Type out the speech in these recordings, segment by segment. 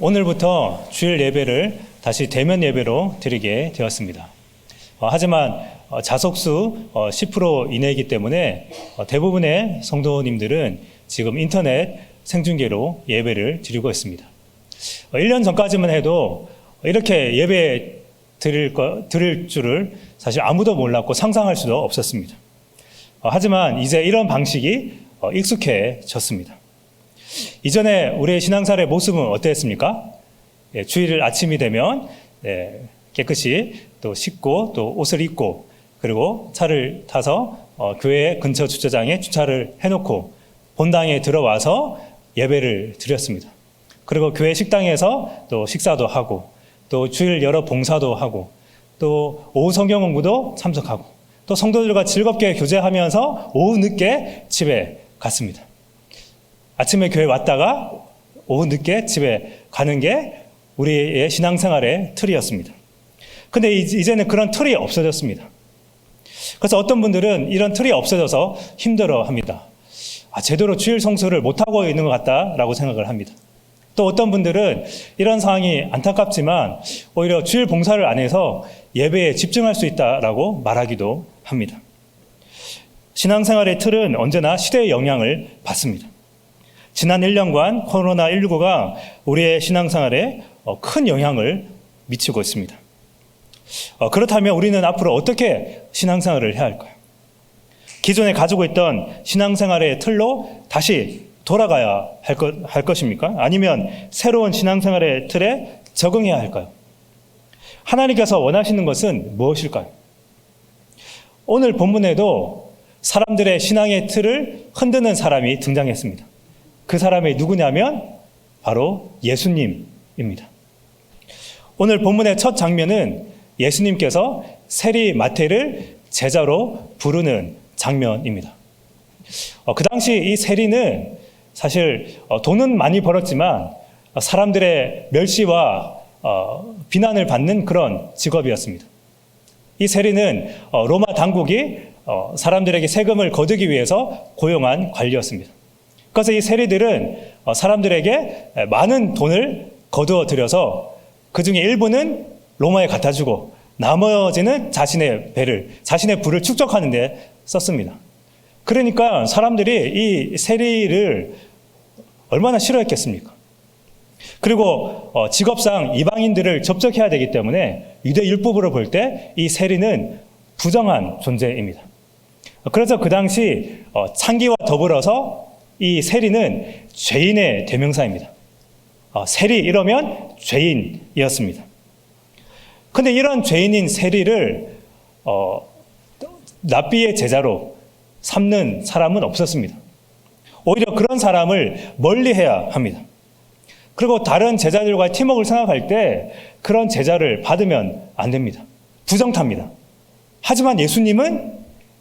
오늘부터 주일 예배를 다시 대면 예배로 드리게 되었습니다. 하지만 자석수 10% 이내이기 때문에 대부분의 성도님들은 지금 인터넷 생중계로 예배를 드리고 있습니다. 1년 전까지만 해도 이렇게 예배 드릴 줄을 사실 아무도 몰랐고 상상할 수도 없었습니다. 하지만 이제 이런 방식이 익숙해졌습니다. 이전에 우리의 신앙생활의 모습은 어땠습니까? 주일 아침이 되면 깨끗이 또 씻고 또 옷을 입고 그리고 차를 타서 교회 근처 주차장에 주차를 해놓고 본당에 들어와서 예배를 드렸습니다. 그리고 교회 식당에서 또 식사도 하고 또 주일 여러 봉사도 하고 또 오후 성경 공부도 참석하고 또 성도들과 즐겁게 교제하면서 오후 늦게 집에 갔습니다. 아침에 교회 왔다가 오후 늦게 집에 가는 게 우리의 신앙생활의 틀이었습니다. 근데 이제는 그런 틀이 없어졌습니다. 그래서 어떤 분들은 이런 틀이 없어져서 힘들어합니다. 제대로 주일 성수를 못하고 있는 것 같다라고 생각을 합니다. 또 어떤 분들은 이런 상황이 안타깝지만 오히려 주일 봉사를 안 해서 예배에 집중할 수 있다라고 말하기도 합니다. 신앙생활의 틀은 언제나 시대의 영향을 받습니다. 지난 1년간 코로나19가 우리의 신앙생활에 큰 영향을 미치고 있습니다. 그렇다면 우리는 앞으로 어떻게 신앙생활을 해야 할까요? 기존에 가지고 있던 신앙생활의 틀로 다시 돌아가야 할 것입니까? 아니면 새로운 신앙생활의 틀에 적응해야 할까요? 하나님께서 원하시는 것은 무엇일까요? 오늘 본문에도 사람들의 신앙의 틀을 흔드는 사람이 등장했습니다. 그 사람이 누구냐면 바로 예수님입니다. 오늘 본문의 첫 장면은 예수님께서 세리 마태를 제자로 부르는 장면입니다. 그 당시 이 세리는 사실 돈은 많이 벌었지만 사람들의 멸시와 비난을 받는 그런 직업이었습니다. 이 세리는 로마 당국이 사람들에게 세금을 거두기 위해서 고용한 관리였습니다. 그래서 이 세리들은 사람들에게 많은 돈을 거두어 들여서 그 중에 일부는 로마에 갖다 주고 나머지는 자신의 부를 축적하는 데 썼습니다. 그러니까 사람들이 이 세리를 얼마나 싫어했겠습니까? 그리고 직업상 이방인들을 접촉해야 되기 때문에 유대 율법으로 볼 때 이 세리는 부정한 존재입니다. 그래서 그 당시 창기와 더불어서 이 세리는 죄인의 대명사입니다. 세리 이러면 죄인이었습니다. 근데 이런 죄인인 세리를 랍비의 제자로 삼는 사람은 없었습니다. 오히려 그런 사람을 멀리해야 합니다. 그리고 다른 제자들과의 팀워크를 생각할 때 그런 제자를 받으면 안 됩니다. 부정탑니다. 하지만 예수님은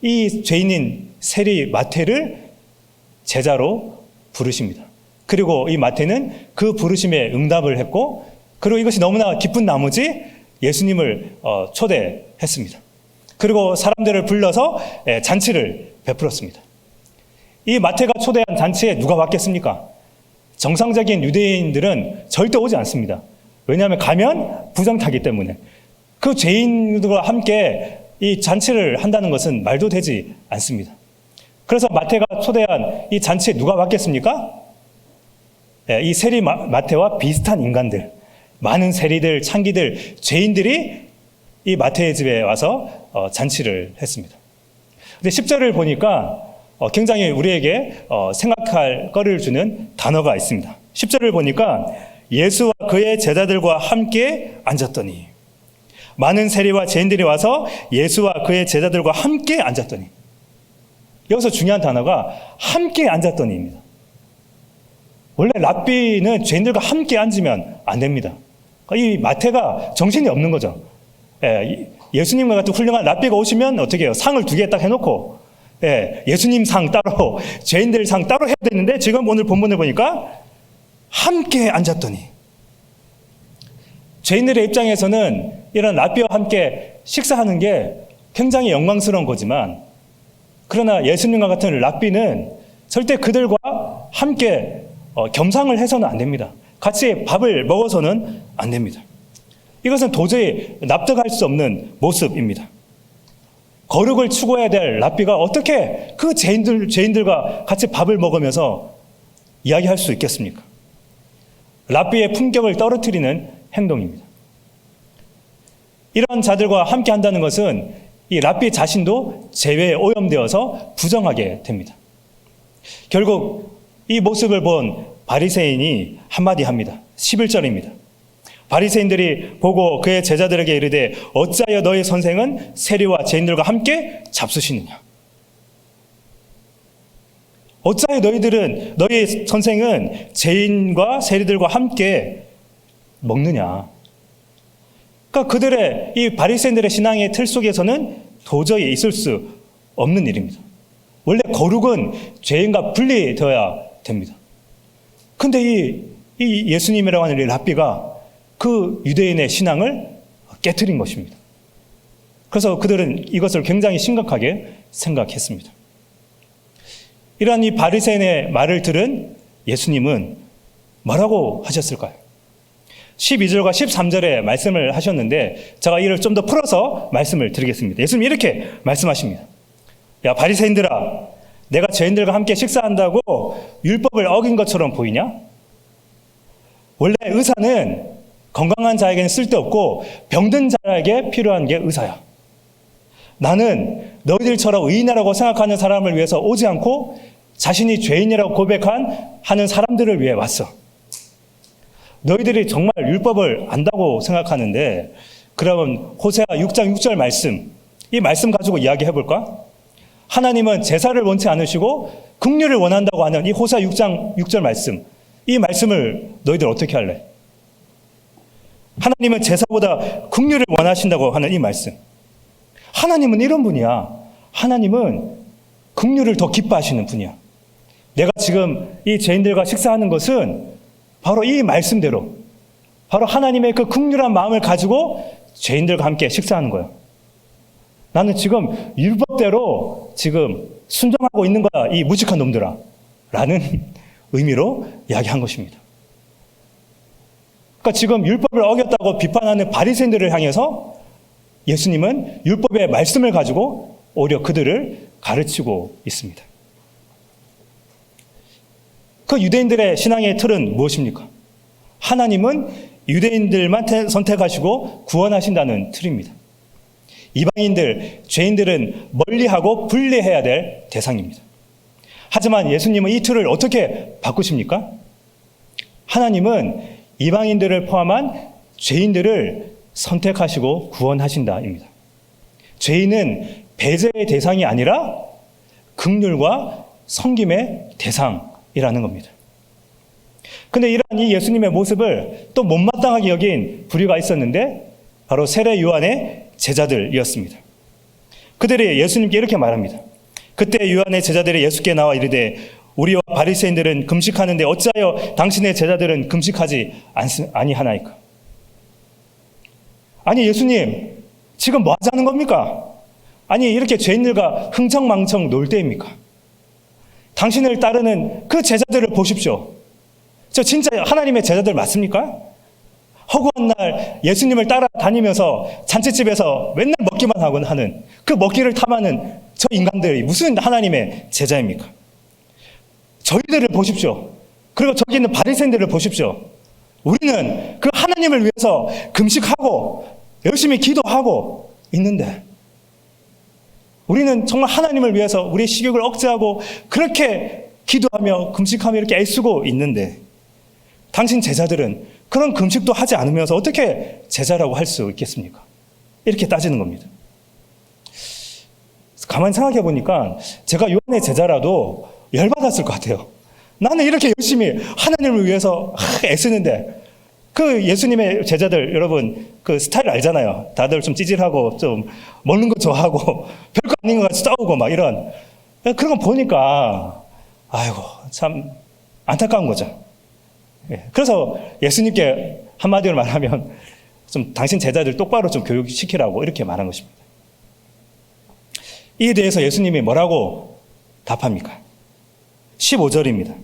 이 죄인인 세리 마태를 제자로 부르십니다. 그리고 이 마태는 그 부르심에 응답을 했고 그리고 이것이 너무나 기쁜 나머지 예수님을 초대했습니다. 그리고 사람들을 불러서 잔치를 베풀었습니다. 이 마태가 초대한 잔치에 누가 왔겠습니까? 정상적인 유대인들은 절대 오지 않습니다. 왜냐하면 가면 부정타기 때문에. 그 죄인들과 함께 이 잔치를 한다는 것은 말도 되지 않습니다. 그래서 마태가 초대한 이 잔치에 누가 왔겠습니까? 이 세리 마태와 비슷한 인간들, 많은 세리들, 창기들, 죄인들이 이 마태의 집에 와서 잔치를 했습니다. 근데 10절을 보니까 굉장히 우리에게 생각할 거리를 주는 단어가 있습니다. 10절을 보니까 예수와 그의 제자들과 함께 앉았더니 많은 세리와 죄인들이 와서 예수와 그의 제자들과 함께 앉았더니 여기서 중요한 단어가 함께 앉았더니입니다. 원래 랍비는 죄인들과 함께 앉으면 안 됩니다. 이 마태가 정신이 없는 거죠. 예수님과 같은 훌륭한 랍비가 오시면 어떻게 해요? 상을 2개 딱 해놓고 예수님 상 따로 죄인들 상 따로 해야 되는데 지금 오늘 본문을 보니까 함께 앉았더니 죄인들의 입장에서는 이런 랍비와 함께 식사하는 게 굉장히 영광스러운 거지만 그러나 예수님과 같은 랍비는 절대 그들과 함께 겸상을 해서는 안 됩니다. 같이 밥을 먹어서는 안 됩니다. 이것은 도저히 납득할 수 없는 모습입니다. 거룩을 추구해야 될 랍비가 어떻게 그 죄인들과 같이 밥을 먹으면서 이야기할 수 있겠습니까? 랍비의 품격을 떨어뜨리는 행동입니다. 이런 자들과 함께 한다는 것은 이 랍비 자신도 죄에 오염되어서 부정하게 됩니다. 결국 이 모습을 본 바리새인이 한마디 합니다. 11절입니다. 바리새인들이 보고 그의 제자들에게 이르되 어찌하여 너희 선생은 세리와 죄인들과 함께 잡수시느냐? 어찌하여 너희 선생은 죄인과 세리들과 함께 먹느냐? 그러니까 그들의 이 바리새인들의 신앙의 틀 속에서는 도저히 있을 수 없는 일입니다. 원래 거룩은 죄인과 분리되어야 됩니다. 근데 이 예수님이라고 하는 이 랍비가 그 유대인의 신앙을 깨트린 것입니다. 그래서 그들은 이것을 굉장히 심각하게 생각했습니다. 이러한 이 바리새인의 말을 들은 예수님은 뭐라고 하셨을까요? 12절과 13절에 말씀을 하셨는데 제가 이를 좀 더 풀어서 말씀을 드리겠습니다. 예수님이 이렇게 말씀하십니다. 야, 바리새인들아, 내가 죄인들과 함께 식사한다고 율법을 어긴 것처럼 보이냐? 원래 의사는 건강한 자에게는 쓸데없고 병든 자에게 필요한 게 의사야. 나는 너희들처럼 의인이라고 생각하는 사람을 위해서 오지 않고 자신이 죄인이라고 하는 사람들을 위해 왔어. 너희들이 정말 율법을 안다고 생각하는데 그러면 호세아 6장 6절 말씀, 이 말씀 가지고 이야기해 볼까? 하나님은 제사를 원치 않으시고 긍휼을 원한다고 하는 이 호세아 6장 6절 말씀, 이 말씀을 너희들 어떻게 할래? 하나님은 제사보다 긍휼을 원하신다고 하는 이 말씀. 하나님은 이런 분이야. 하나님은 긍휼을 더 기뻐하시는 분이야. 내가 지금 이 죄인들과 식사하는 것은 바로 이 말씀대로, 바로 하나님의 그 긍휼한 마음을 가지고 죄인들과 함께 식사하는 거야. 나는 지금 율법대로 지금 순종하고 있는 거야, 이 무식한 놈들아. 라는 의미로 이야기한 것입니다. 그러니까 지금 율법을 어겼다고 비판하는 바리새인들을 향해서 예수님은 율법의 말씀을 가지고 오히려 그들을 가르치고 있습니다. 그 유대인들의 신앙의 틀은 무엇입니까? 하나님은 유대인들만 선택하시고 구원하신다는 틀입니다. 이방인들, 죄인들은 멀리하고 분리해야 될 대상입니다. 하지만 예수님은 이 틀을 어떻게 바꾸십니까? 하나님은 이방인들을 포함한 죄인들을 선택하시고 구원하신다입니다. 죄인은 배제의 대상이 아니라 긍휼과 섬김의 대상이라는 겁니다. 근데 이러한 이 예수님의 모습을 또 못마땅하게 여긴 부류가 있었는데 바로 세례 요한의 제자들이었습니다. 그들이 예수님께 이렇게 말합니다. 그때 요한의 제자들이 예수께 나와 이르되 우리와 바리새인들은 금식하는데 어찌하여 당신의 제자들은 금식하지 아니하나이까? 아니 예수님, 지금 뭐 하자는 겁니까? 아니 이렇게 죄인들과 흥청망청 놀 때입니까? 당신을 따르는 그 제자들을 보십시오. 저 진짜 하나님의 제자들 맞습니까? 허구한 날 예수님을 따라다니면서 잔치집에서 맨날 먹기만 하곤 하는 그 먹기를 탐하는 저 인간들이 무슨 하나님의 제자입니까? 저희들을 보십시오. 그리고 저기 있는 바리새인들을 보십시오. 우리는 그 하나님을 위해서 금식하고 열심히 기도하고 있는데 우리는 정말 하나님을 위해서 우리의 식욕을 억제하고 그렇게 기도하며 금식하며 이렇게 애쓰고 있는데 당신 제자들은 그런 금식도 하지 않으면서 어떻게 제자라고 할 수 있겠습니까? 이렇게 따지는 겁니다. 가만히 생각해 보니까 제가 요한의 제자라도 열받았을 것 같아요. 나는 이렇게 열심히 하나님을 위해서 애쓰는데 그 예수님의 제자들 여러분 그 스타일 알잖아요. 다들 좀 찌질하고 좀 먹는 거 좋아하고 별거 아닌 것 같이 싸우고 막 이런 그런 거 보니까 아이고 참 안타까운 거죠. 그래서 예수님께 한마디로 말하면 좀 당신 제자들 똑바로 좀 교육시키라고 이렇게 말한 것입니다. 이에 대해서 예수님이 뭐라고 답합니까? 15절입니다.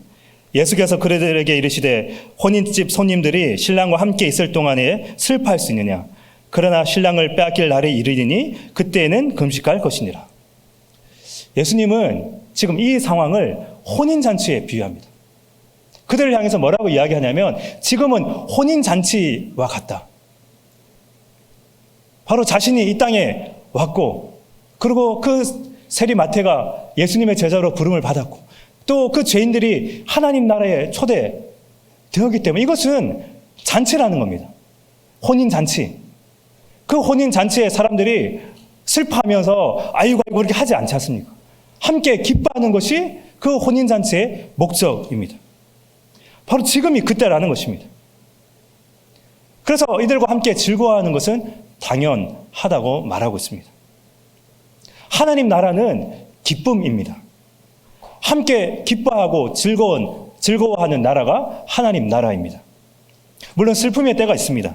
예수께서 그들에게 이르시되 혼인집 손님들이 신랑과 함께 있을 동안에 슬퍼할 수 있느냐? 그러나 신랑을 빼앗길 날이 이르리니 그때에는 금식할 것이니라. 예수님은 지금 이 상황을 혼인잔치에 비유합니다. 그들을 향해서 뭐라고 이야기하냐면 지금은 혼인잔치와 같다. 바로 자신이 이 땅에 왔고, 그리고 그 세리마태가 예수님의 제자로 부름을 받았고, 또 그 죄인들이 하나님 나라에 초대되었기 때문에 이것은 잔치라는 겁니다. 혼인잔치. 그 혼인잔치에 사람들이 슬퍼하면서 아이고 이렇게 하지 않지 않습니까? 함께 기뻐하는 것이 그 혼인잔치의 목적입니다. 바로 지금이 그때라는 것입니다. 그래서 이들과 함께 즐거워하는 것은 당연하다고 말하고 있습니다. 하나님 나라는 기쁨입니다. 함께 기뻐하고 즐거워하는 나라가 하나님 나라입니다. 물론 슬픔의 때가 있습니다.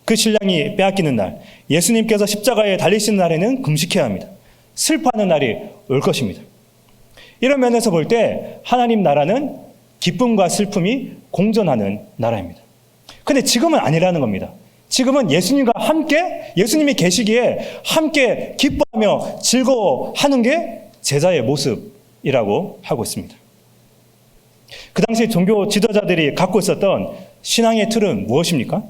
그 신랑이 빼앗기는 날, 예수님께서 십자가에 달리시는 날에는 금식해야 합니다. 슬퍼하는 날이 올 것입니다. 이런 면에서 볼 때 하나님 나라는 기쁨과 슬픔이 공존하는 나라입니다. 근데 지금은 아니라는 겁니다. 지금은 예수님과 함께, 예수님이 계시기에 함께 기뻐하며 즐거워하는 게 제자의 모습이라고 하고 있습니다. 그 당시 종교 지도자들이 갖고 있었던 신앙의 틀은 무엇입니까?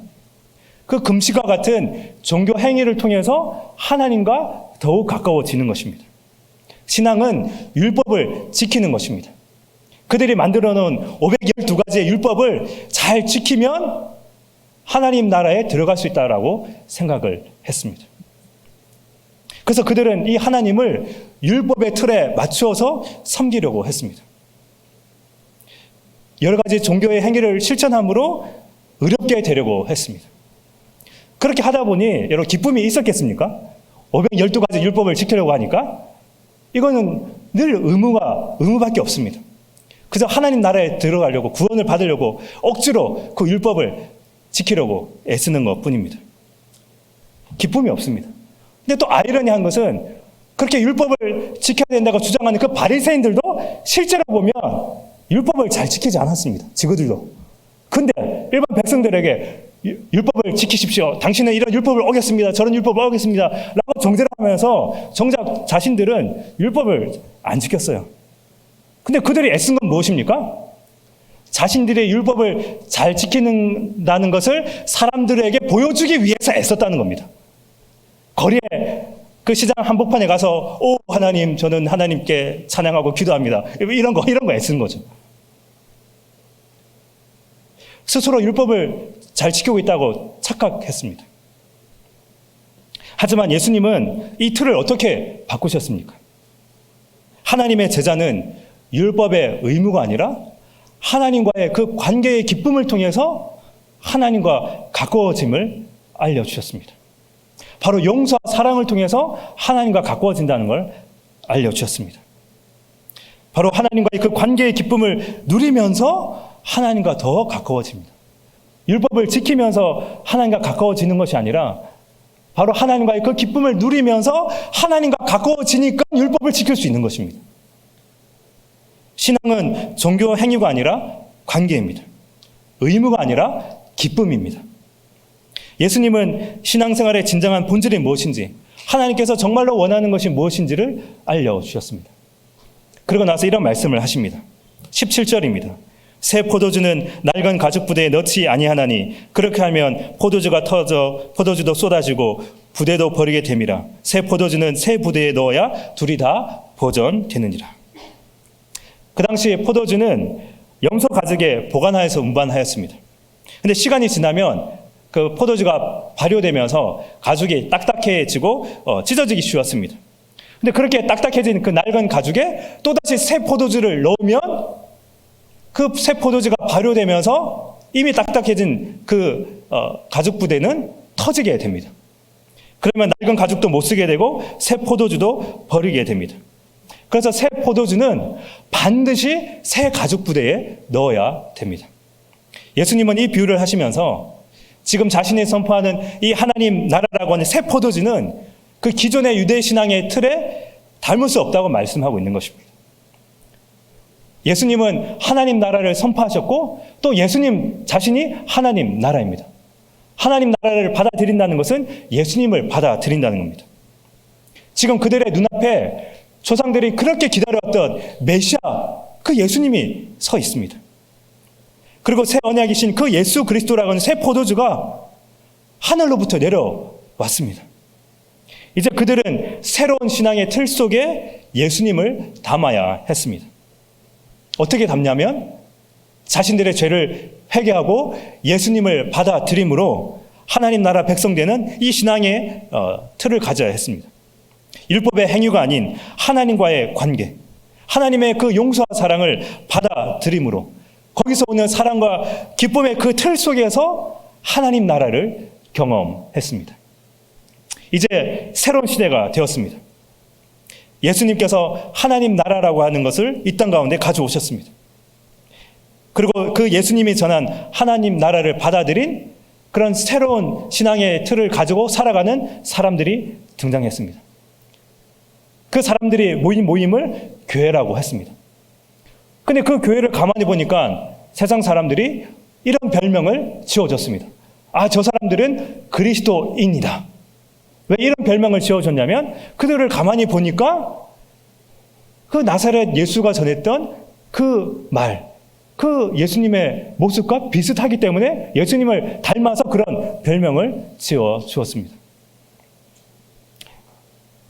그 금식과 같은 종교 행위를 통해서 하나님과 더욱 가까워지는 것입니다. 신앙은 율법을 지키는 것입니다. 그들이 만들어 놓은 512가지의 율법을 잘 지키면 하나님 나라에 들어갈 수 있다라고 생각을 했습니다. 그래서 그들은 이 하나님을 율법의 틀에 맞추어서 섬기려고 했습니다. 여러 가지 종교의 행위를 실천함으로 의롭게 되려고 했습니다. 그렇게 하다 보니 여러분 기쁨이 있었겠습니까? 512가지 율법을 지키려고 하니까 이거는 늘 의무밖에 없습니다. 그래서 하나님 나라에 들어가려고, 구원을 받으려고 억지로 그 율법을 지키려고 애쓰는 것뿐입니다. 기쁨이 없습니다. 근데 또 아이러니한 것은 그렇게 율법을 지켜야 된다고 주장하는 그 바리새인들도 실제로 보면 율법을 잘 지키지 않았습니다. 지그들도. 근데 일반 백성들에게 율법을 지키십시오. 당신은 이런 율법을 어겼습니다. 저런 율법을 어겼습니다. 라고 정죄를 하면서 정작 자신들은 율법을 안 지켰어요. 근데 그들이 애쓴 건 무엇입니까? 자신들의 율법을 잘 지키는다는 것을 사람들에게 보여주기 위해서 애썼다는 겁니다. 거리에 그 시장 한복판에 가서 오 하나님 저는 하나님께 찬양하고 기도합니다. 이런 거 애쓴 거죠. 스스로 율법을 잘 지키고 있다고 착각했습니다. 하지만 예수님은 이 틀을 어떻게 바꾸셨습니까? 하나님의 제자는 율법의 의무가 아니라 하나님과의 그 관계의 기쁨을 통해서 하나님과 가까워짐을 알려주셨습니다. 바로 용서와 사랑을 통해서 하나님과 가까워진다는 걸 알려주셨습니다. 바로 하나님과의 그 관계의 기쁨을 누리면서 하나님과 더 가까워집니다. 율법을 지키면서 하나님과 가까워지는 것이 아니라 바로 하나님과의 그 기쁨을 누리면서 하나님과 가까워지니까 율법을 지킬 수 있는 것입니다. 신앙은 종교 행위가 아니라 관계입니다. 의무가 아니라 기쁨입니다. 예수님은 신앙생활의 진정한 본질이 무엇인지, 하나님께서 정말로 원하는 것이 무엇인지를 알려주셨습니다. 그리고 나서 이런 말씀을 하십니다. 17절입니다. 새 포도주는 낡은 가죽 부대에 넣지 아니하나니 그렇게 하면 포도주가 터져 포도주도 쏟아지고 부대도 버리게 됨이라. 새 포도주는 새 부대에 넣어야 둘이 다 보존되느니라. 그 당시 포도주는 염소 가죽에 보관하여서 운반하였습니다. 근데 시간이 지나면 그 포도주가 발효되면서 가죽이 딱딱해지고 찢어지기 쉬웠습니다. 근데 그렇게 딱딱해진 그 낡은 가죽에 또다시 새 포도주를 넣으면 그 새 포도주가 발효되면서 이미 딱딱해진 그 가죽 부대는 터지게 됩니다. 그러면 낡은 가죽도 못 쓰게 되고 새 포도주도 버리게 됩니다. 그래서 새 포도주는 반드시 새 가죽 부대에 넣어야 됩니다. 예수님은 이 비유를 하시면서 지금 자신이 선포하는 이 하나님 나라라고 하는 새 포도주는 그 기존의 유대 신앙의 틀에 닮을 수 없다고 말씀하고 있는 것입니다. 예수님은 하나님 나라를 선포하셨고 또 예수님 자신이 하나님 나라입니다. 하나님 나라를 받아들인다는 것은 예수님을 받아들인다는 겁니다. 지금 그들의 눈앞에 조상들이 그렇게 기다려왔던 메시아, 그 예수님이 서 있습니다. 그리고 새 언약이신 그 예수 그리스도라고 하는 새 포도주가 하늘로부터 내려왔습니다. 이제 그들은 새로운 신앙의 틀 속에 예수님을 담아야 했습니다. 어떻게 담냐면 자신들의 죄를 회개하고 예수님을 받아들임으로 하나님 나라 백성 되는 이 신앙의 틀을 가져야 했습니다. 율법의 행위가 아닌 하나님과의 관계, 하나님의 그 용서와 사랑을 받아들임으로 거기서 오는 사랑과 기쁨의 그 틀 속에서 하나님 나라를 경험했습니다. 이제 새로운 시대가 되었습니다. 예수님께서 하나님 나라라고 하는 것을 이 땅 가운데 가져오셨습니다. 그리고 그 예수님이 전한 하나님 나라를 받아들인 그런 새로운 신앙의 틀을 가지고 살아가는 사람들이 등장했습니다. 그 사람들이 모인 모임을 교회라고 했습니다. 근데 그 교회를 가만히 보니까 세상 사람들이 이런 별명을 지어줬습니다. 아, 저 사람들은 그리스도인이다. 왜 이런 별명을 지어줬냐면 그들을 가만히 보니까 그 나사렛 예수가 전했던 그 말, 그 예수님의 모습과 비슷하기 때문에 예수님을 닮아서 그런 별명을 지어주었습니다.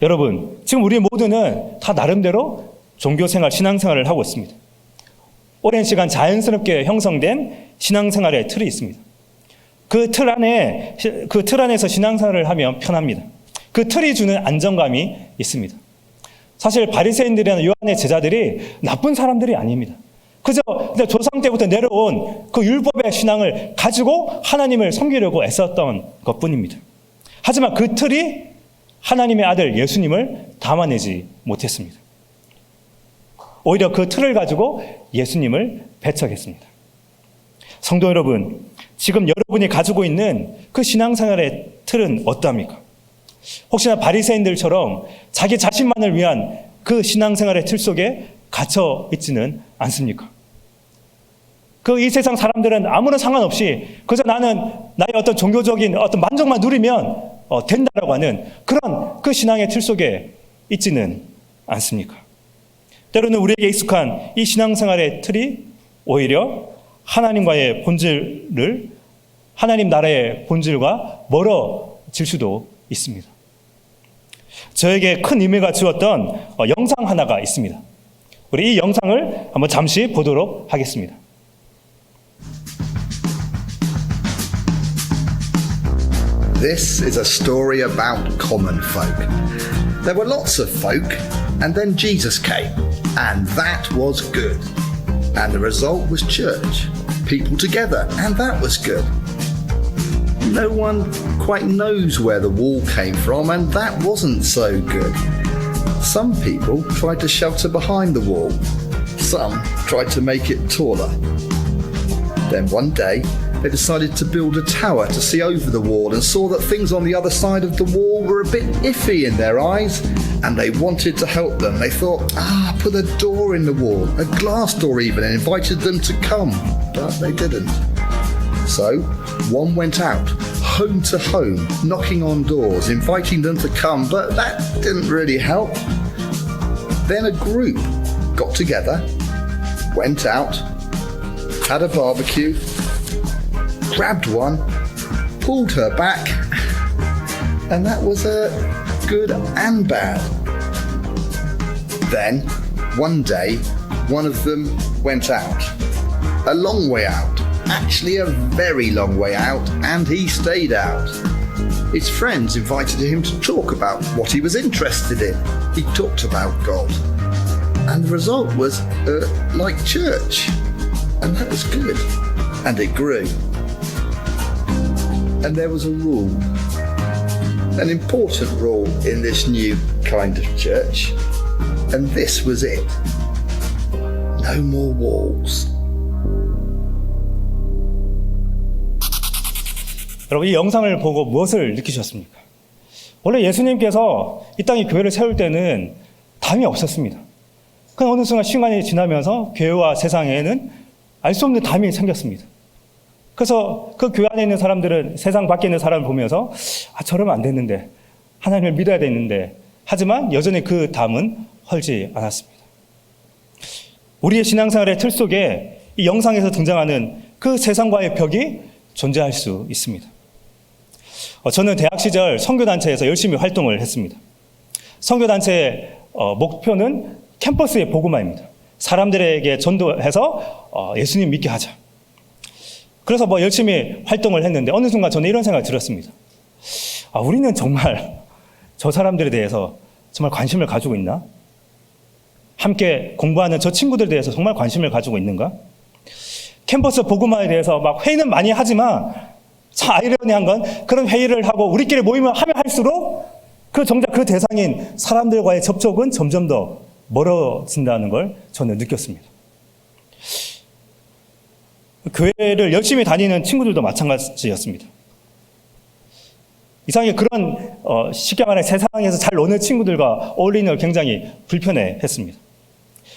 여러분, 지금 우리 모두는 다 나름대로 종교생활, 신앙생활을 하고 있습니다. 오랜 시간 자연스럽게 형성된 신앙생활의 틀이 있습니다. 그 틀 안에서 신앙생활을 하면 편합니다. 그 틀이 주는 안정감이 있습니다. 사실 바리새인들이나 요한의 제자들이 나쁜 사람들이 아닙니다. 그저 조상 때부터 내려온 그 율법의 신앙을 가지고 하나님을 섬기려고 애썼던 것뿐입니다. 하지만 그 틀이 하나님의 아들 예수님을 담아내지 못했습니다. 오히려 그 틀을 가지고 예수님을 배척했습니다. 성도 여러분, 지금 여러분이 가지고 있는 그 신앙생활의 틀은 어떠합니까? 혹시나 바리새인들처럼 자기 자신만을 위한 그 신앙생활의 틀 속에 갇혀 있지는 않습니까? 이 세상 사람들은 아무런 상관없이 그저 나는 나의 어떤 종교적인 어떤 만족만 누리면 된다라고 하는 그런 그 신앙의 틀 속에 있지는 않습니까? 때로는 우리에게 익숙한 이 신앙생활의 틀이 오히려 하나님과의 본질을, 하나님 나라의 본질과 멀어질 수도 있습니다. 저에게 큰 의미가 주었던 영상 하나가 있습니다. 우리 이 영상을 한번 잠시 보도록 하겠습니다. This is a story about common folk. There were lots of folk, and then Jesus came, and that was good. And the result was church, people together, and that was good. No one quite knows where the wall came from, and that wasn't so good. Some people tried to shelter behind the wall. Some tried to make it taller. Then one day, they decided to build a tower to see over the wall and saw that things on the other side of the wall were a bit iffy in their eyes, and they wanted to help them. They thought, put a door in the wall, a glass door even, and invited them to come, but they didn't. So one went out, home to home, knocking on doors, inviting them to come, but that didn't really help. Then a group got together, went out, had a barbecue, grabbed one, pulled her back, and that was good and bad. Then, one day, one of them went out. A long way out, actually a very long way out, and he stayed out. His friends invited him to talk about what he was interested in. He talked about God. And the result was like church. And that was good. And it grew. And there was a rule, an important rule in this new kind of church. And this was it. No more walls. 여러분, 이 영상을 보고 무엇을 느끼셨습니까? 원래 예수님께서 이 땅에 교회를 세울 때는 담이 없었습니다. 그 어느 순간 시간이 지나면서 교회와 세상에는 알 수 없는 담이 생겼습니다. 그래서 그 교회 안에 있는 사람들은 세상 밖에 있는 사람을 보면서 저러면 안 되는데, 하나님을 믿어야 되는데, 하지만 여전히 그 담은 헐지 않았습니다. 우리의 신앙생활의 틀 속에 이 영상에서 등장하는 그 세상과의 벽이 존재할 수 있습니다. 저는 대학 시절 선교단체에서 열심히 활동을 했습니다. 선교단체의 목표는 캠퍼스의 복음화입니다. 사람들에게 전도해서 예수님 믿게 하자. 그래서 열심히 활동을 했는데 어느 순간 저는 이런 생각이 들었습니다. 우리는 정말 저 사람들에 대해서 정말 관심을 가지고 있나? 함께 공부하는 저 친구들에 대해서 정말 관심을 가지고 있는가? 캠퍼스 복음화에 대해서 막 회의는 많이 하지만 참 아이러니한 건 그런 회의를 하고 우리끼리 모이면 하면 할수록 정작 그 대상인 사람들과의 접촉은 점점 더 멀어진다는 걸 저는 느꼈습니다. 교회를 열심히 다니는 친구들도 마찬가지였습니다. 이상하게 그런 쉽게 말해 세상에서 잘 노는 친구들과 어울리는 걸 굉장히 불편해했습니다.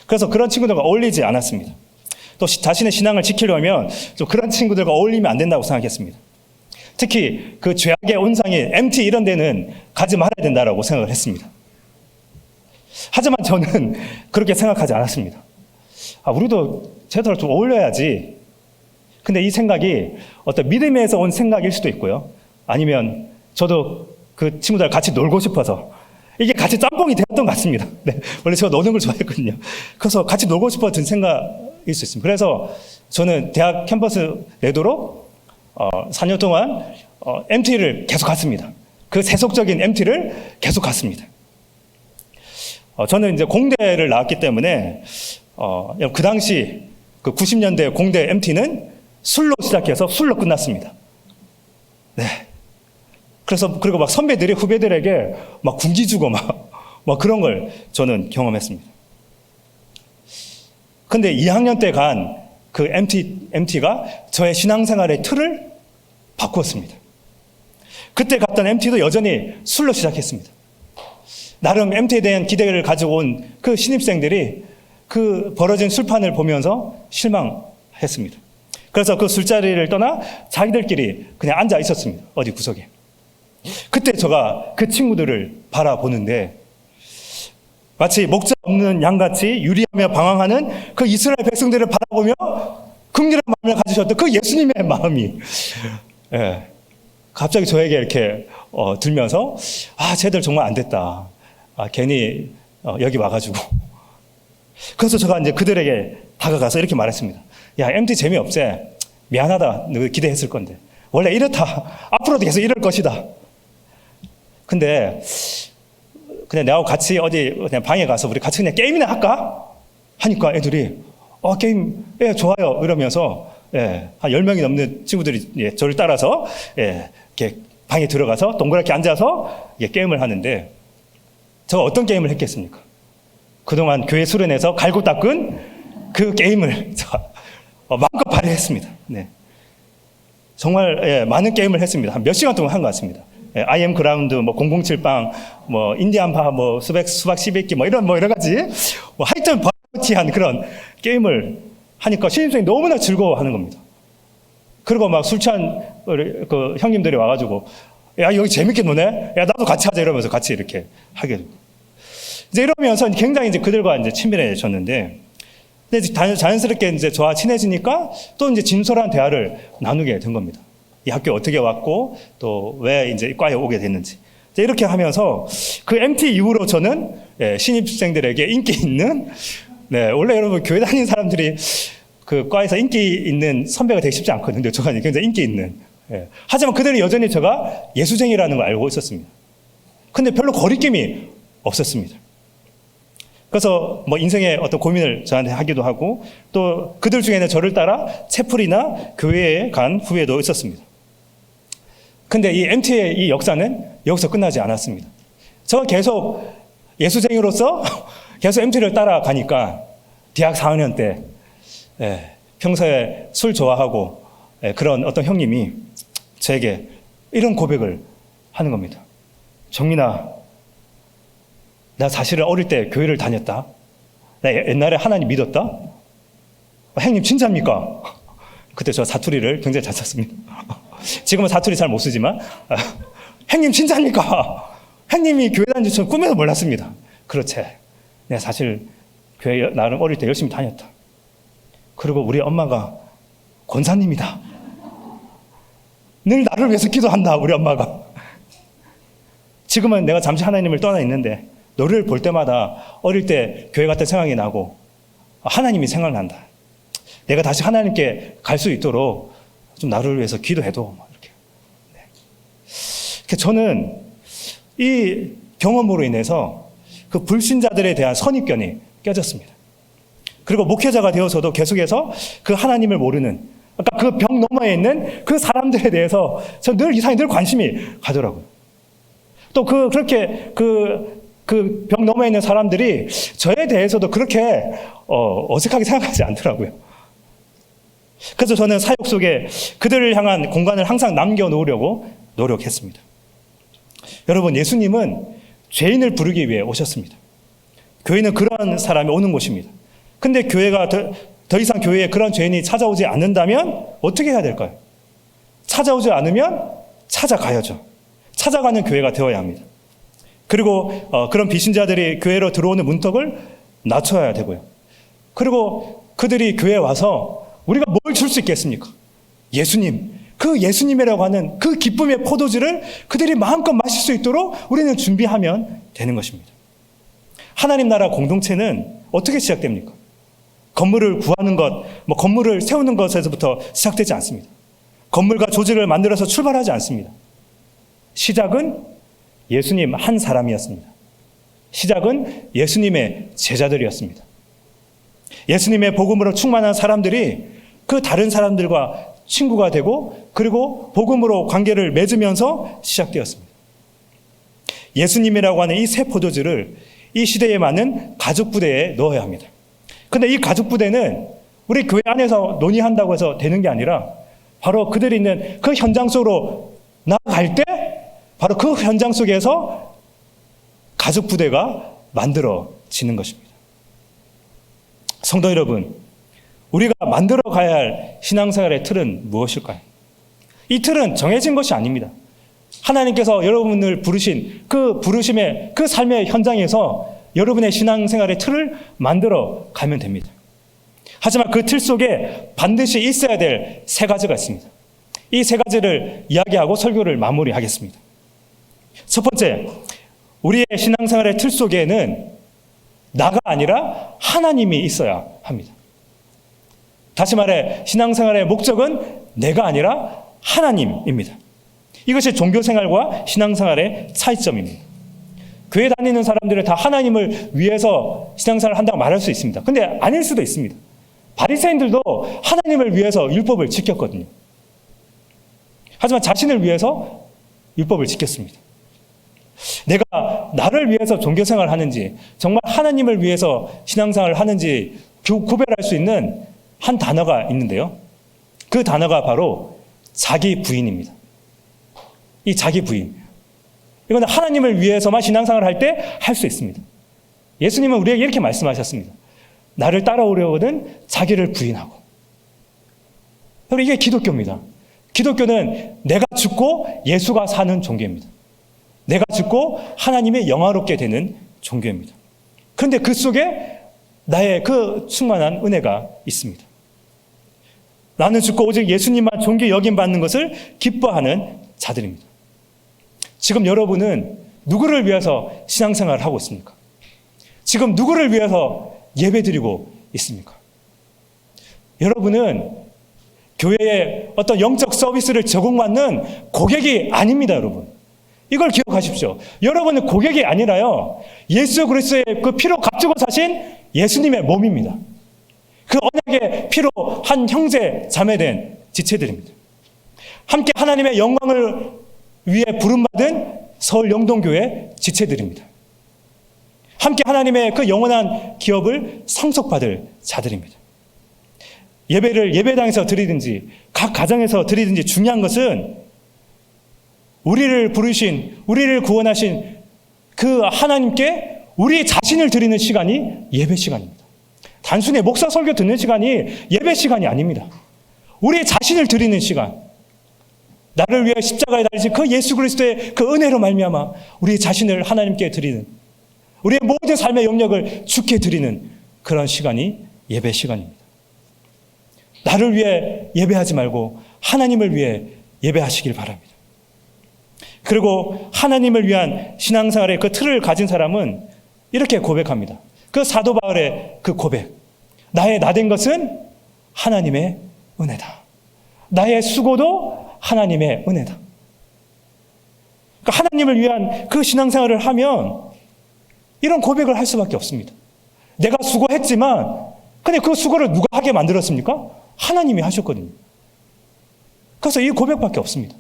그래서 그런 친구들과 어울리지 않았습니다. 또 자신의 신앙을 지키려면 좀 그런 친구들과 어울리면 안 된다고 생각했습니다. 특히 그 죄악의 온상인 MT 이런 데는 가지 말아야 된다고 생각을 했습니다. 하지만 저는 그렇게 생각하지 않았습니다. 우리도 제대로 좀 어울려야지. 근데 이 생각이 어떤 믿음에서 온 생각일 수도 있고요. 아니면 저도 그 친구들 같이 놀고 싶어서 이게 같이 짬뽕이 되었던 것 같습니다. 네, 원래 제가 노는 걸 좋아했거든요. 그래서 같이 놀고 싶어 든 생각일 수 있습니다. 그래서 저는 대학 캠퍼스 내도록 4년 동안 MT를 계속 갔습니다. 그 세속적인 MT를 계속 갔습니다. 저는 이제 공대를 나왔기 때문에 그 당시 그 90년대 공대 MT는 술로 시작해서 술로 끝났습니다. 네. 그래서 그리고 막 선배들이 후배들에게 막 군기 주고 막 그런 걸 저는 경험했습니다. 근데 2학년 때 간 그 MT가 저의 신앙생활의 틀을 바꾸었습니다. 그때 갔던 MT도 여전히 술로 시작했습니다. 나름 MT에 대한 기대를 가지고 온 그 신입생들이 그 벌어진 술판을 보면서 실망했습니다. 그래서 그 술자리를 떠나 자기들끼리 그냥 앉아 있었습니다. 어디 구석에. 그때 제가 그 친구들을 바라보는데 마치 목자 없는 양같이 유리하며 방황하는 그 이스라엘 백성들을 바라보며 긍휼한 마음을 가지셨던 그 예수님의 마음이 갑자기 저에게 이렇게 들면서 쟤들 정말 안 됐다. 괜히 여기 와가지고. 그래서 제가 이제 그들에게 다가가서 이렇게 말했습니다. 야, MT 재미없지? 미안하다. 너 기대했을 건데. 원래 이렇다. 앞으로도 계속 이럴 것이다. 근데 그냥 나하고 같이 어디 그냥 방에 가서 우리 같이 그냥 게임이나 할까? 하니까 애들이 게임 좋아요 이러면서 한 10명이 넘는 친구들이 저를 따라서 이렇게 방에 들어가서 동그랗게 앉아서 게임을 하는데 제가 어떤 게임을 했겠습니까? 그동안 교회 수련회에서 갈고 닦은 그 게임을 제가 마음껏 발휘했습니다. 네. 정말 많은 게임을 했습니다. 한 몇 시간 동안 한 것 같습니다. IM 그라운드, 007빵, 인디안파, 수박 12기, 이런 여러 가지, 하여튼 버라이어티한 그런 게임을 하니까 신입생이 너무나 즐거워하는 겁니다. 그리고 막 술 취한 그 형님들이 와가지고, 야, 여기 재밌게 노네? 야, 나도 같이 하자 이러면서 같이 이렇게 하게 되고. 이제 이러면서 굉장히 이제 그들과 이제 친밀해졌는데, 근데 자연스럽게 이제 저와 친해지니까 또 이제 진솔한 대화를 나누게 된 겁니다. 이 학교에 어떻게 왔고 또 왜 이제 이 과에 오게 됐는지. 이렇게 하면서 그 MT 이후로 저는 신입생들에게 인기 있는 원래 여러분 교회 다니는 사람들이 그 과에서 인기 있는 선배가 되기 쉽지 않거든요. 근데 저가 굉장히 인기 있는. 하지만 그들은 여전히 제가 예수쟁이라는 걸 알고 있었습니다. 근데 별로 거리낌이 없었습니다. 그래서 인생의 어떤 고민을 저한테 하기도 하고 또 그들 중에는 저를 따라 채플이나 교회에 간 후에도 있었습니다. 근데 이 MT의 이 역사는 여기서 끝나지 않았습니다. 저가 계속 예수쟁이로서 계속 MT를 따라가니까 대학 4학년 때 평소에 술 좋아하고 그런 어떤 형님이 저에게 이런 고백을 하는 겁니다. 정민아, 나 사실은 어릴 때 교회를 다녔다. 나 옛날에 하나님 믿었다? 형님 진짜입니까? 그때 저 사투리를 굉장히 잘 썼습니다. 지금은 사투리 잘 못 쓰지만 형님 진짜입니까? 형님이 교회 다니는 줄 꿈에도 몰랐습니다. 그렇지. 내가 사실 교회 나름 어릴 때 열심히 다녔다. 그리고 우리 엄마가 권사님이다. 늘 나를 위해서 기도한다, 우리 엄마가. 지금은 내가 잠시 하나님을 떠나 있는데 너를 볼 때마다 어릴 때 교회 갔던 생각이 나고 하나님이 생각난다. 내가 다시 하나님께 갈 수 있도록 좀 나를 위해서 기도해도 이렇게. 네. 저는 이 경험으로 인해서 그 불신자들에 대한 선입견이 깨졌습니다. 그리고 목회자가 되어서도 계속해서 그 하나님을 모르는, 아까 그 벽 너머에 있는 그 사람들에 대해서 저 늘 이상히 늘 관심이 가더라고요. 또 그렇게 그 벽 너머에 있는 사람들이 저에 대해서도 그렇게 어색하게 생각하지 않더라고요. 그래서 저는 사역 속에 그들을 향한 공간을 항상 남겨놓으려고 노력했습니다. 여러분, 예수님은 죄인을 부르기 위해 오셨습니다. 교회는 그런 사람이 오는 곳입니다. 근데 교회가 더 이상 교회에 그런 죄인이 찾아오지 않는다면 어떻게 해야 될까요? 찾아오지 않으면 찾아가야죠. 찾아가는 교회가 되어야 합니다. 그리고 그런 비신자들이 교회로 들어오는 문턱을 낮춰야 되고요. 그리고 그들이 교회에 와서 우리가 뭘 줄 수 있겠습니까? 예수님, 그 예수님이라고 하는 그 기쁨의 포도주를 그들이 마음껏 마실 수 있도록 우리는 준비하면 되는 것입니다. 하나님 나라 공동체는 어떻게 시작됩니까? 건물을 구하는 것, 건물을 세우는 것에서부터 시작되지 않습니다. 건물과 조직을 만들어서 출발하지 않습니다. 시작은 예수님 한 사람이었습니다. 시작은 예수님의 제자들이었습니다. 예수님의 복음으로 충만한 사람들이 그 다른 사람들과 친구가 되고 그리고 복음으로 관계를 맺으면서 시작되었습니다. 예수님이라고 하는 이 새 포도주를 이 시대에 맞는 가족 부대에 넣어야 합니다. 근데 이 가족 부대는 우리 교회 안에서 논의한다고 해서 되는 게 아니라 바로 그들이 있는 그 현장 속으로 나아갈 때 바로 그 현장 속에서 가족 부대가 만들어지는 것입니다. 성도 여러분, 우리가 만들어 가야 할 신앙생활의 틀은 무엇일까요? 이 틀은 정해진 것이 아닙니다. 하나님께서 여러분을 부르신 그 부르심의 그 삶의 현장에서 여러분의 신앙생활의 틀을 만들어 가면 됩니다. 하지만 그 틀 속에 반드시 있어야 될 세 가지가 있습니다. 이 세 가지를 이야기하고 설교를 마무리하겠습니다. 첫 번째, 우리의 신앙생활의 틀 속에는 나가 아니라 하나님이 있어야 합니다. 다시 말해 신앙생활의 목적은 내가 아니라 하나님입니다. 이것이 종교생활과 신앙생활의 차이점입니다. 교회 다니는 사람들은 다 하나님을 위해서 신앙생활을 한다고 말할 수 있습니다. 근데 아닐 수도 있습니다. 바리새인들도 하나님을 위해서 율법을 지켰거든요. 하지만 자신을 위해서 율법을 지켰습니다. 내가 나를 위해서 종교생활을 하는지 정말 하나님을 위해서 신앙생활을 하는지 구별할 수 있는 한 단어가 있는데요. 그 단어가 바로 자기 부인입니다. 이 자기 부인. 이건 하나님을 위해서만 신앙생활을 할 때 할 수 있습니다. 예수님은 우리에게 이렇게 말씀하셨습니다. 나를 따라오려거든 자기를 부인하고. 이게 기독교입니다. 기독교는 내가 죽고 예수가 사는 종교입니다. 내가 죽고 하나님의 영화롭게 되는 종교입니다. 그런데 그 속에 나의 그 충만한 은혜가 있습니다. 나는 죽고 오직 예수님만 존귀 여김받는 것을 기뻐하는 자들입니다. 지금 여러분은 누구를 위해서 신앙생활을 하고 있습니까? 지금 누구를 위해서 예배드리고 있습니까? 여러분은 교회의 어떤 영적 서비스를 제공받는 고객이 아닙니다, 여러분. 이걸 기억하십시오. 여러분은 고객이 아니라요, 예수 그리스도의 그 피로 값주고 사신 예수님의 몸입니다. 그 언약의 피로 한 형제 자매된 지체들입니다. 함께 하나님의 영광을 위해 부름받은 서울 영동교회 지체들입니다. 함께 하나님의 그 영원한 기업을 상속받을 자들입니다. 예배를 예배당에서 드리든지 각 가정에서 드리든지 중요한 것은 우리를 부르신, 우리를 구원하신 그 하나님께 우리 자신을 드리는 시간이 예배 시간입니다. 단순히 목사 설교 듣는 시간이 예배 시간이 아닙니다. 우리의 자신을 드리는 시간, 나를 위해 십자가에 달리신 그 예수 그리스도의 그 은혜로 말미암아 우리 자신을 하나님께 드리는, 우리의 모든 삶의 영역을 주께 드리는 그런 시간이 예배 시간입니다. 나를 위해 예배하지 말고 하나님을 위해 예배하시길 바랍니다. 그리고 하나님을 위한 신앙생활의 그 틀을 가진 사람은 이렇게 고백합니다. 그 사도 바울의 그 고백, 나의 나된 것은 하나님의 은혜다. 나의 수고도 하나님의 은혜다. 그러니까 하나님을 위한 그 신앙생활을 하면 이런 고백을 할 수밖에 없습니다. 내가 수고했지만 근데 그 수고를 누가 하게 만들었습니까? 하나님이 하셨거든요. 그래서 이 고백밖에 없습니다.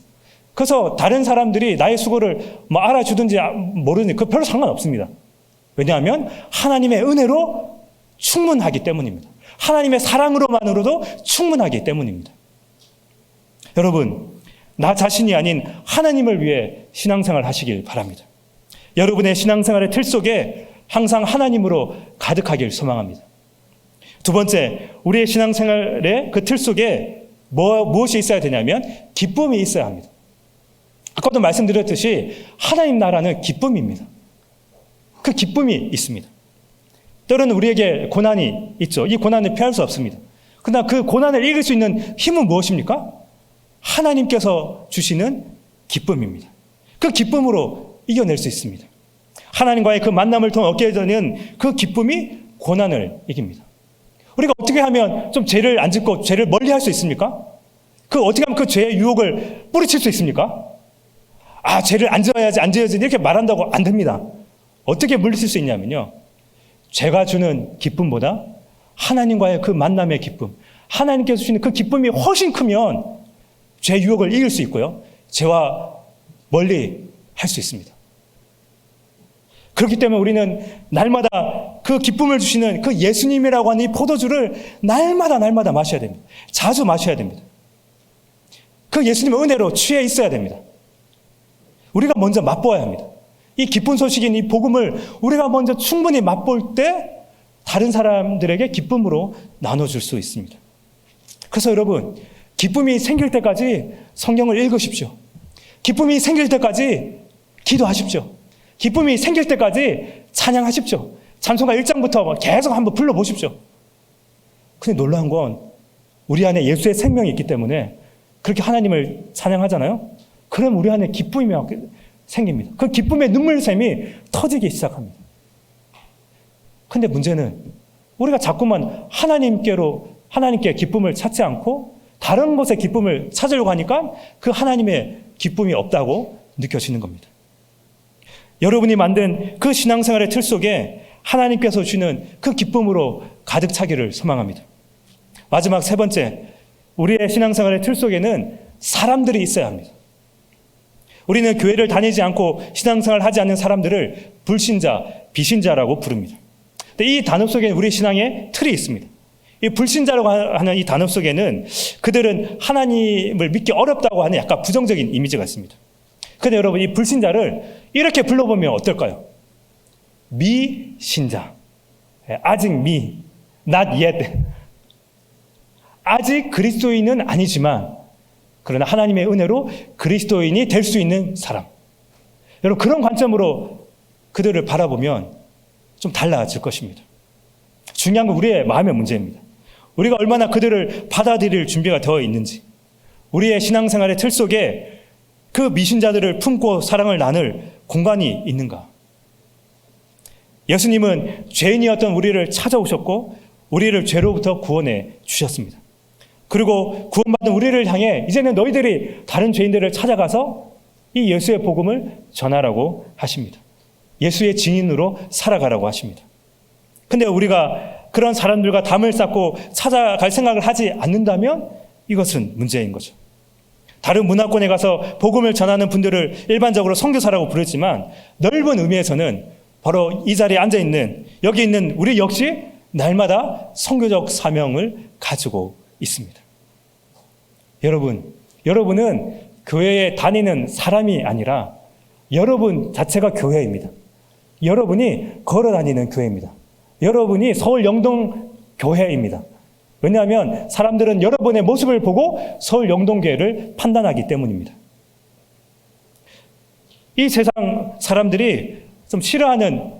그래서 다른 사람들이 나의 수고를 뭐 알아주든지 모르든지 그 별로 상관없습니다. 왜냐하면 하나님의 은혜로 충분하기 때문입니다. 하나님의 사랑으로만으로도 충분하기 때문입니다. 여러분, 나 자신이 아닌 하나님을 위해 신앙생활 하시길 바랍니다. 여러분의 신앙생활의 틀 속에 항상 하나님으로 가득하길 소망합니다. 두 번째, 우리의 신앙생활의 그 틀 속에 무엇이 있어야 되냐면 기쁨이 있어야 합니다. 아까도 말씀드렸듯이 하나님 나라는 기쁨입니다. 그 기쁨이 있습니다. 때로는 우리에게 고난이 있죠. 이 고난을 피할 수 없습니다. 그러나 그 고난을 이길 수 있는 힘은 무엇입니까? 하나님께서 주시는 기쁨입니다. 그 기쁨으로 이겨낼 수 있습니다. 하나님과의 그 만남을 통해 얻게 되는 그 기쁨이 고난을 이깁니다. 우리가 어떻게 하면 좀 죄를 안 짓고 죄를 멀리 할 수 있습니까? 어떻게 하면 그 죄의 유혹을 뿌리칠 수 있습니까? 죄를 안 지어야지 이렇게 말한다고 안 됩니다. 어떻게 물리칠 수 있냐면요, 죄가 주는 기쁨보다 하나님과의 그 만남의 기쁨, 하나님께서 주시는 그 기쁨이 훨씬 크면 죄 유혹을 이길 수 있고요, 죄와 멀리 할 수 있습니다. 그렇기 때문에 우리는 날마다 그 기쁨을 주시는 그 예수님이라고 하는 이 포도주를 날마다 마셔야 됩니다. 자주 마셔야 됩니다. 그 예수님의 은혜로 취해 있어야 됩니다. 우리가 먼저 맛보아야 합니다. 이 기쁜 소식인 이 복음을 우리가 먼저 충분히 맛볼 때 다른 사람들에게 기쁨으로 나눠줄 수 있습니다. 그래서 여러분, 기쁨이 생길 때까지 성경을 읽으십시오. 기쁨이 생길 때까지 기도하십시오. 기쁨이 생길 때까지 찬양하십시오. 찬송가 1장부터 계속 한번 불러보십시오. 근데 놀라운 건 우리 안에 예수의 생명이 있기 때문에 그렇게 하나님을 찬양하잖아요. 그럼 우리 안에 기쁨이 생깁니다. 그 기쁨의 눈물샘이 터지기 시작합니다. 근데 문제는 우리가 자꾸만 하나님께 기쁨을 찾지 않고 다른 곳에 기쁨을 찾으려고 하니까 그 하나님의 기쁨이 없다고 느껴지는 겁니다. 여러분이 만든 그 신앙생활의 틀 속에 하나님께서 주시는 그 기쁨으로 가득 차기를 소망합니다. 마지막 세 번째, 우리의 신앙생활의 틀 속에는 사람들이 있어야 합니다. 우리는 교회를 다니지 않고 신앙생활을 하지 않는 사람들을 불신자, 비신자라고 부릅니다. 근데 이 단어 속에는 우리 신앙의 틀이 있습니다. 이 불신자라고 하는 이 단어 속에는 그들은 하나님을 믿기 어렵다고 하는 약간 부정적인 이미지가 있습니다. 그런데 여러분, 이 불신자를 이렇게 불러보면 어떨까요? 미신자. 아직 not yet. 아직 그리스도인은 아니지만 그러나 하나님의 은혜로 그리스도인이 될 수 있는 사람. 여러분, 그런 관점으로 그들을 바라보면 좀 달라질 것입니다. 중요한 건 우리의 마음의 문제입니다. 우리가 얼마나 그들을 받아들일 준비가 되어 있는지, 우리의 신앙생활의 틀 속에 그 미신자들을 품고 사랑을 나눌 공간이 있는가. 예수님은 죄인이었던 우리를 찾아오셨고 우리를 죄로부터 구원해 주셨습니다. 그리고 구원받은 우리를 향해 이제는 너희들이 다른 죄인들을 찾아가서 이 예수의 복음을 전하라고 하십니다. 예수의 증인으로 살아가라고 하십니다. 근데 우리가 그런 사람들과 담을 쌓고 찾아갈 생각을 하지 않는다면 이것은 문제인 거죠. 다른 문화권에 가서 복음을 전하는 분들을 일반적으로 선교사라고 부르지만 넓은 의미에서는 바로 이 자리에 앉아있는, 여기 있는 우리 역시 날마다 선교적 사명을 가지고 있습니다. 여러분은 교회에 다니는 사람이 아니라 여러분 자체가 교회입니다. 여러분이 걸어 다니는 교회입니다. 여러분이 서울 영동 교회입니다. 왜냐하면 사람들은 여러분의 모습을 보고 서울 영동교회를 판단하기 때문입니다. 이 세상 사람들이 좀 싫어하는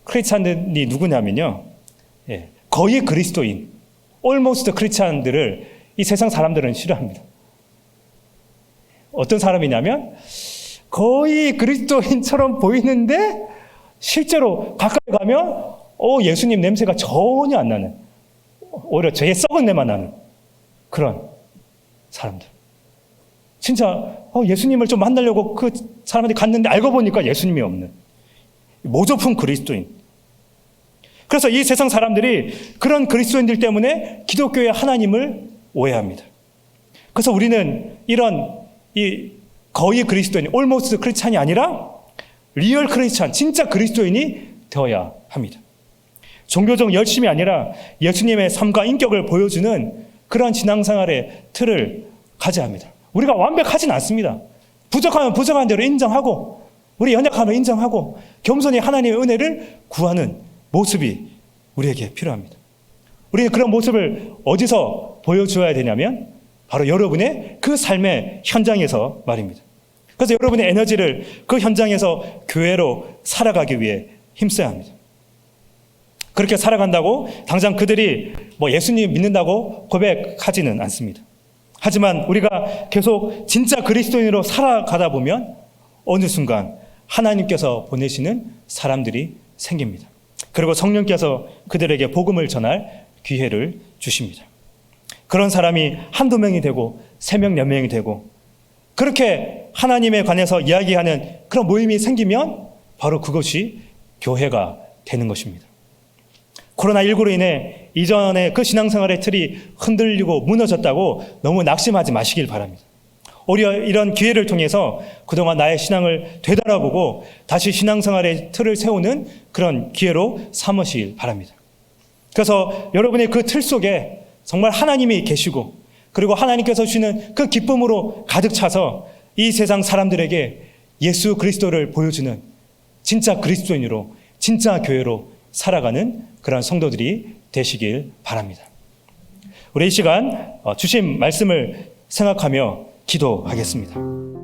크리스찬들이 누구냐면요. 거의 그리스도인, almost 크리스찬들을 이 세상 사람들은 싫어합니다. 어떤 사람이냐면 거의 그리스도인처럼 보이는데 실제로 가까이 가면 예수님 냄새가 전혀 안 나는, 오히려 제 썩은 내만 나는 그런 사람들. 진짜 예수님을 좀 만나려고 그 사람한테 갔는데 알고 보니까 예수님이 없는 모조품 그리스도인. 그래서 이 세상 사람들이 그런 그리스도인들 때문에 기독교의 하나님을 오해합니다. 그래서 우리는 이런 이 거의 그리스도인, almost 크리스찬이 아니라 리얼 크리스찬, 진짜 그리스도인이 되어야 합니다. 종교적 열심이 아니라 예수님의 삶과 인격을 보여주는 그런 신앙생활의 틀을 가져야 합니다. 우리가 완벽하진 않습니다. 부족하면 부족한 대로 인정하고, 우리 연약하면 인정하고, 겸손히 하나님의 은혜를 구하는 모습이 우리에게 필요합니다. 우리는 그런 모습을 어디서 보여줘야 되냐면 바로 여러분의 그 삶의 현장에서 말입니다. 그래서 여러분의 에너지를 그 현장에서 교회로 살아가기 위해 힘써야 합니다. 그렇게 살아간다고 당장 그들이 예수님 믿는다고 고백하지는 않습니다. 하지만 우리가 계속 진짜 그리스도인으로 살아가다 보면 어느 순간 하나님께서 보내시는 사람들이 생깁니다. 그리고 성령께서 그들에게 복음을 전할 기회를 주십니다. 그런 사람이 한두 명이 되고 3명, 4명이 되고 그렇게 하나님에 관해서 이야기하는 그런 모임이 생기면 바로 그것이 교회가 되는 것입니다. 코로나19로 인해 이전에 그 신앙생활의 틀이 흔들리고 무너졌다고 너무 낙심하지 마시길 바랍니다. 오히려 이런 기회를 통해서 그동안 나의 신앙을 되돌아보고 다시 신앙생활의 틀을 세우는 그런 기회로 삼으시길 바랍니다. 그래서 여러분의 그 틀 속에 정말 하나님이 계시고 그리고 하나님께서 주시는 그 기쁨으로 가득 차서 이 세상 사람들에게 예수 그리스도를 보여주는 진짜 그리스도인으로 진짜 교회로 살아가는 그런 성도들이 되시길 바랍니다. 우리 이 시간 주신 말씀을 생각하며 기도하겠습니다.